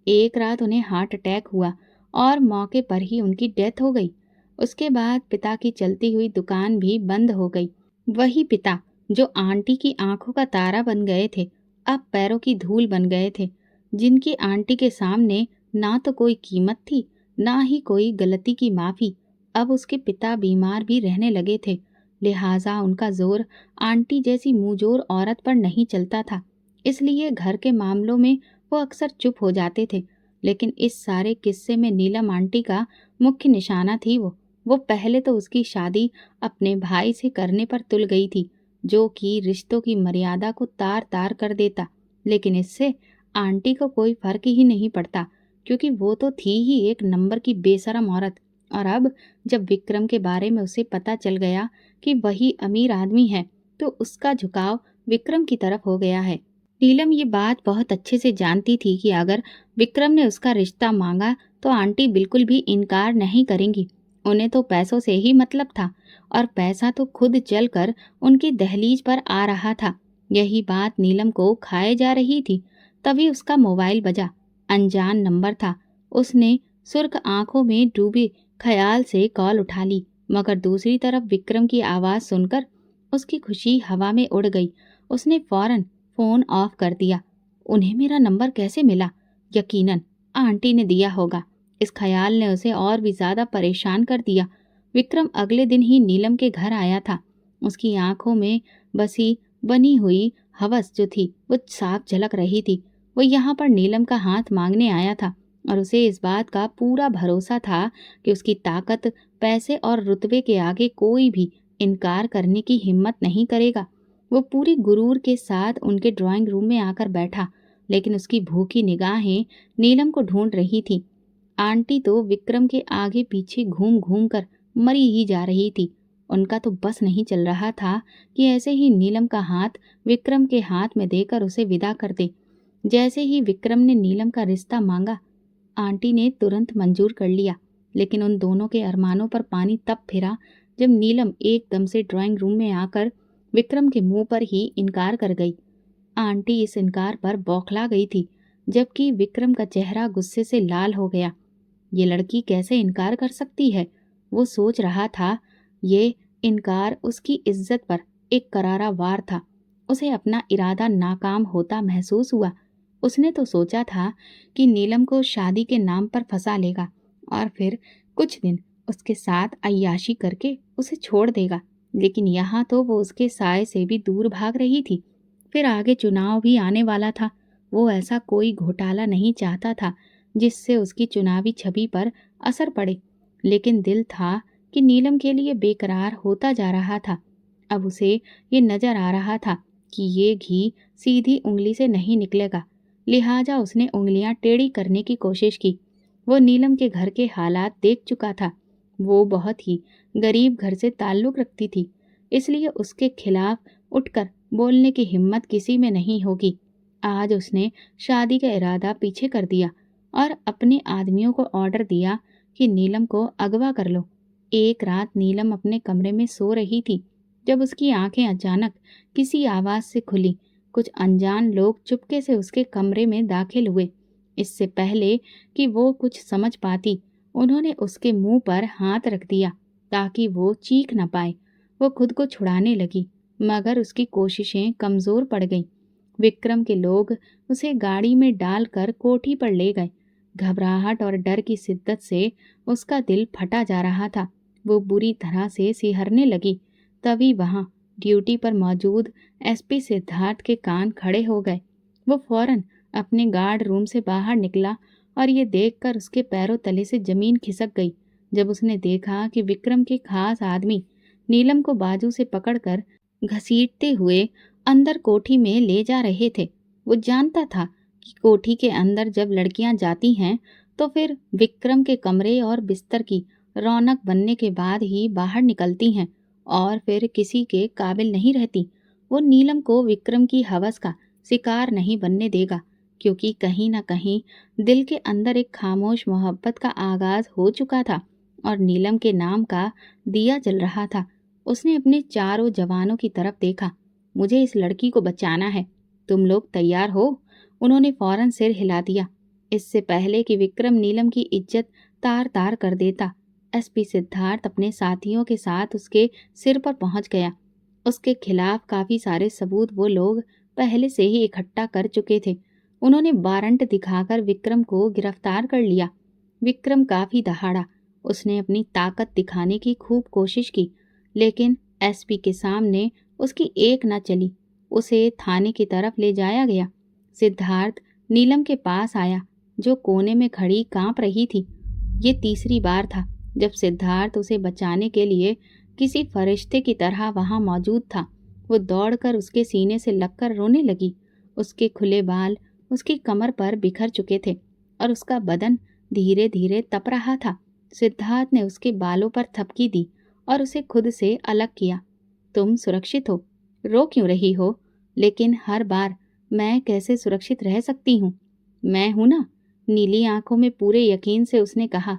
एक रात उन्हें हार्ट अटैक हुआ और मौके पर ही उनकी डेथ हो गई। उसके बाद पिता की चलती हुई दुकान भी बंद हो गई। वही पिता जो आंटी की आंखों का तारा बन गए थे, अब पैरों की धूल बन गए थे, जिनकी आंटी के सामने ना तो कोई कीमत थी, ना ही कोई गलती की माफी। अब उसके पिता बीमार भी रहने लगे थे, लिहाजा उनका जोर आंटी जैसी मुंहजोर औरत पर नहीं चलता था। इसलिए घर के मामलों में वो अक्सर चुप हो जाते थे। लेकिन इस सारे किस्से में नीलम आंटी का मुख्य निशाना थी। वो पहले तो उसकी शादी अपने भाई से करने पर तुल गई थी, जो कि रिश्तों की मर्यादा को तार तार कर देता। लेकिन इससे आंटी को कोई फर्क ही नहीं पड़ता, क्योंकि वो तो थी ही एक नंबर की बेशरम औरत। और अब जब विक्रम के बारे में उसे पता चल गया कि वही अमीर आदमी है, तो उसका झुकाव विक्रम की तरफ हो गया है। नीलम ये बात बहुत अच्छे से जानती थी कि अगर विक्रम ने उसका रिश्ता मांगा तो आंटी बिल्कुल भी इनकार नहीं करेंगी। उन्हें तो पैसों से ही मतलब था और पैसा तो खुद चलकर उनकी दहलीज पर आ रहा था। यही बात नीलम को खाए जा रही थी। तभी उसका मोबाइल बजा। अनजान नंबर था। उसने सुर्ख आंखों में डूबे ख्याल से कॉल उठा ली, मगर दूसरी तरफ विक्रम की आवाज सुनकर उसकी खुशी हवा में उड़ गई। उसने फौरन फोन ऑफ कर दिया। उन्हें मेरा नंबर कैसे मिला? यकीनन आंटी ने दिया होगा। इस ख्याल ने उसे और भी ज्यादा परेशान कर दिया। विक्रम अगले दिन ही नीलम के घर आया था। उसकी आंखों में बसी बनी हुई हवस जो थी वो साफ झलक रही थी। वो यहाँ पर नीलम का हाथ मांगने आया था और उसे इस बात का पूरा भरोसा था कि उसकी ताकत, पैसे और रुतबे के आगे कोई भी इनकार करने की हिम्मत नहीं करेगा। वो पूरी गुरूर के साथ उनके ड्राइंग रूम में आकर बैठा, लेकिन उसकी भूखी निगाहें नीलम को ढूंढ रही थी। आंटी तो विक्रम के आगे पीछे घूम घूम कर मरी ही जा रही थी उनका तो बस नहीं चल रहा था कि ऐसे ही नीलम का हाथ विक्रम के हाथ में देकर उसे विदा कर दे। जैसे ही विक्रम ने नीलम का रिश्ता मांगा, आंटी ने तुरंत मंजूर कर लिया। लेकिन उन दोनों के अरमानों पर पानी तब फिरा जब नीलम एकदम से ड्राइंग रूम में आकर विक्रम के मुंह पर ही इनकार कर गई। आंटी इस इनकार पर बौखला गई थी, जबकि विक्रम का चेहरा गुस्से से लाल हो गया। ये लड़की कैसे इनकार कर सकती है, वो सोच रहा था। ये इनकार उसकी इज्जत पर एक करारा वार था। उसे अपना इरादा नाकाम होता महसूस हुआ। उसने तो सोचा था कि नीलम को शादी के नाम पर फंसा लेगा और फिर कुछ दिन उसके साथ अय्याशी करके उसे छोड़ देगा, लेकिन यहाँ तो वो उसके साए से भी दूर भाग रही थी। फिर आगे चुनाव भी आने वाला था। वो ऐसा कोई घोटाला नहीं चाहता था जिससे उसकी चुनावी छवि पर असर पड़े, लेकिन दिल था कि नीलम के लिए बेकरार होता जा रहा था। अब उसे ये नजर आ रहा था कि ये घी सीधी उंगली से नहीं निकलेगा, लिहाजा उसने उंगलियां टेढ़ी करने की कोशिश की। वो नीलम के घर के हालात देख चुका था। वो बहुत ही गरीब घर से ताल्लुक रखती थी, इसलिए उसके खिलाफ उठकर बोलने की हिम्मत किसी में नहीं होगी। आज उसने शादी का इरादा पीछे कर दिया और अपने आदमियों को ऑर्डर दिया कि नीलम को अगवा कर लो। एक रात नीलम अपने कमरे में सो रही थी जब उसकी आंखें अचानक किसी आवाज से खुली। कुछ अनजान लोग चुपके से उसके कमरे में दाखिल हुए। इससे पहले कि वो कुछ समझ पाती, उन्होंने उसके मुंह पर हाथ रख दिया ताकि वो चीख न पाए। वो खुद को छुड़ाने लगी, मगर उसकी कोशिशें कमजोर पड़ गईं। विक्रम के लोग उसे गाड़ी में डालकर कोठी पर ले गए। घबराहट और डर की शिद्दत से उसका दिल फटा जा रहा था। वो बुरी तरह से सिहरने लगी। तभी वहां ड्यूटी पर मौजूद एसपी सिद्धार्थ के कान खड़े हो गए। वो फौरन अपने गार्ड रूम से बाहर निकला और ये देखकर उसके पैरों तले से जमीन खिसक गई जब उसने देखा कि विक्रम के खास आदमी नीलम को बाजू से पकड़कर घसीटते हुए अंदर कोठी में ले जा रहे थे। वो जानता था कि कोठी के अंदर जब लड़कियां जाती हैं तो फिर विक्रम के कमरे और बिस्तर की रौनक बनने के बाद ही बाहर निकलती हैं और फिर किसी के काबिल नहीं रहती। वो नीलम को विक्रम की हवस का शिकार नहीं बनने देगा, क्योंकि कहीं न कहीं दिल के अंदर एक खामोश मोहब्बत का आगाज हो चुका था और नीलम के नाम का दिया जल रहा था। उसने अपने चारों जवानों की तरफ देखा। मुझे इस लड़की को बचाना है, तुम लोग तैयार हो? उन्होंने फौरन सिर हिला दिया, इससे पहले कि विक्रम नीलम की इज्जत तार तार कर देता। एसपी सिद्धार्थ अपने साथियों के साथ उसके सिर पर पहुंच गया। उसके खिलाफ काफी सारे सबूत वो लोग पहले से ही इकट्ठा कर चुके थे। उन्होंने वारंट दिखाकर विक्रम को गिरफ्तार कर लिया। विक्रम काफी दहाड़ा। उसने अपनी ताकत दिखाने की खूब कोशिश की, लेकिन एसपी के सामने उसकी एक न चली। उसे थाने की तरफ ले जाया गया। सिद्धार्थ नीलम के पास आया, जो कोने में खड़ी कांप रही थी। ये तीसरी बार था जब सिद्धार्थ उसे बचाने के लिए किसी फरिश्ते की तरह वहां मौजूद था। वो दौड़कर उसके सीने से लगकर रोने लगी। उसके खुले बाल उसकी कमर पर बिखर चुके थे और उसका बदन धीरे धीरे तप रहा था। सिद्धार्थ ने उसके बालों पर थपकी दी और उसे खुद से अलग किया। तुम सुरक्षित हो, रो क्यों रही हो? लेकिन हर बार मैं कैसे सुरक्षित रह सकती हूँ? मैं हूं ना। नीली आंखों में पूरे यकीन से उसने कहा।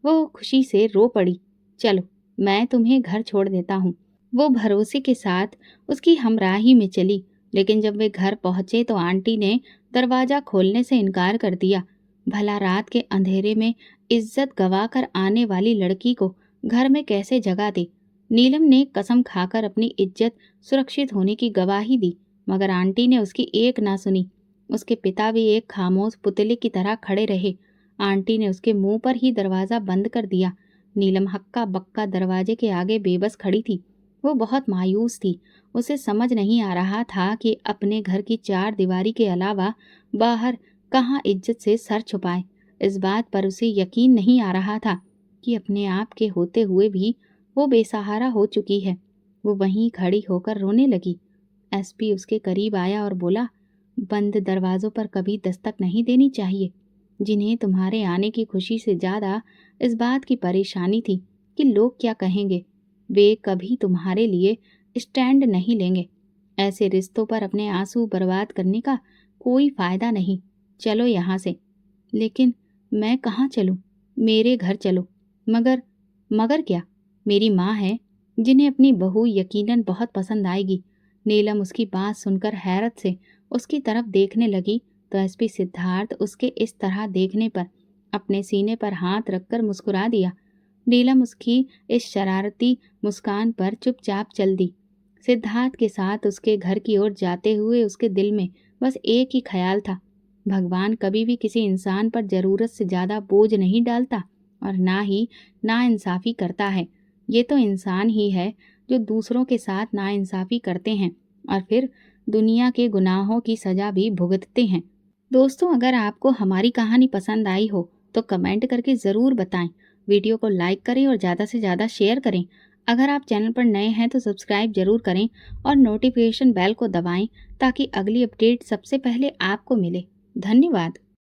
वो खुशी से रो पड़ी। चलो, मैं तुम्हें घर छोड़ देता हूँ। वो भरोसे के साथ उसकी हमराही में चली, लेकिन जब वे घर पहुंचे तो आंटी ने दरवाजा खोलने से इनकार कर दिया। भला रात के अंधेरे में इज्जत गंवाकर आने वाली लड़की को घर में कैसे जगह दे? नीलम ने कसम खाकर अपनी इज्जत सुरक्षित होने की गवाही दी, मगर आंटी ने उसकी एक ना सुनी। उसके पिता भी एक खामोश पुतले की तरह खड़े रहे। आंटी ने उसके मुंह पर ही दरवाजा बंद कर दिया। नीलम हक्का बक्का दरवाजे के आगे बेबस खड़ी थी। वो बहुत मायूस थी। उसे समझ नहीं आ रहा था कि अपने घर की चार दीवारी के अलावा बाहर कहाँ इज्जत से सर छुपाए। इस बात पर उसे यकीन नहीं आ रहा था कि अपने आप के होते हुए भी वो बेसहारा हो चुकी है। वो वहीं खड़ी होकर रोने लगी। एसपी उसके करीब आया और बोला, बंद दरवाजों पर कभी दस्तक नहीं देनी चाहिए। जिन्हें तुम्हारे आने की खुशी से ज्यादा इस बात की परेशानी थी कि लोग क्या कहेंगे। वे कभी तुम्हारे लिए स्टैंड नहीं लेंगे। ऐसे रिश्तों पर अपने आंसू बर्बाद करने का कोई फायदा नहीं। चलो यहाँ से। लेकिन मैं कहाँ चलूँ? मेरे घर चलो। मगर मगर क्या? मेरी माँ है जिन्हें अपनी बहू यकीनन बहुत पसंद आएगी। नीलम उसकी बात सुनकर हैरत से उसकी तरफ देखने लगी तो एसपी सिद्धार्थ उसके इस तरह देखने पर अपने सीने पर हाथ रखकर मुस्कुरा दिया। नीलम उसकी इस शरारती मुस्कान पर चुपचाप चल दी। सिद्धार्थ के साथ उसके घर की ओर जाते हुए उसके दिल में बस एक ही ख्याल था, भगवान कभी भी किसी इंसान पर जरूरत से ज्यादा बोझ नहीं डालता और ना ही नाइंसाफी करता है। ये तो इंसान ही है जो दूसरों के साथ नाइंसाफी करते हैं और फिर दुनिया के गुनाहों की सजा भी भुगतते हैं। दोस्तों, अगर आपको हमारी कहानी पसंद आई हो तो कमेंट करके ज़रूर बताएं। वीडियो को लाइक करें और ज़्यादा से ज़्यादा शेयर करें। अगर आप चैनल पर नए हैं तो सब्सक्राइब जरूर करें और नोटिफिकेशन बेल को दबाएं ताकि अगली अपडेट सबसे पहले आपको मिले। धन्यवाद।